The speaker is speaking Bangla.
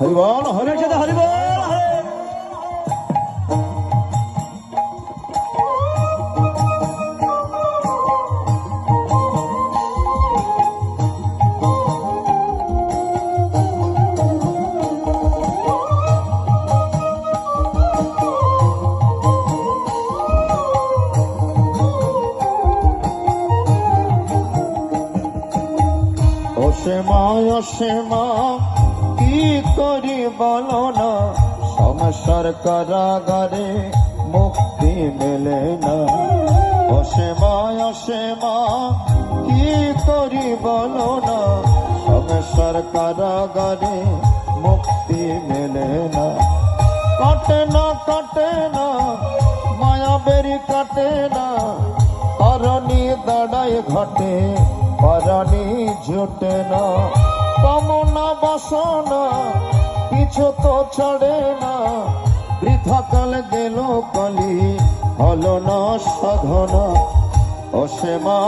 হরি বল হরি সাথে হরি বল হরে। অসীমা কি করি বলো না, সংসার কারাগারে মুক্তি মেলে না। অসীমা কি করি বলো না, সংসার কারাগারে মুক্তি মেলে না। কাটে না মায়া বেরি কাটে না, অরণি দাঁড়ায় ঘটে পরাণী জোটে না। কামনা বাসনা কিছু তো ছাড়ে না, বৃথা কাল গেল কলি হল না সাধনা। অসীমা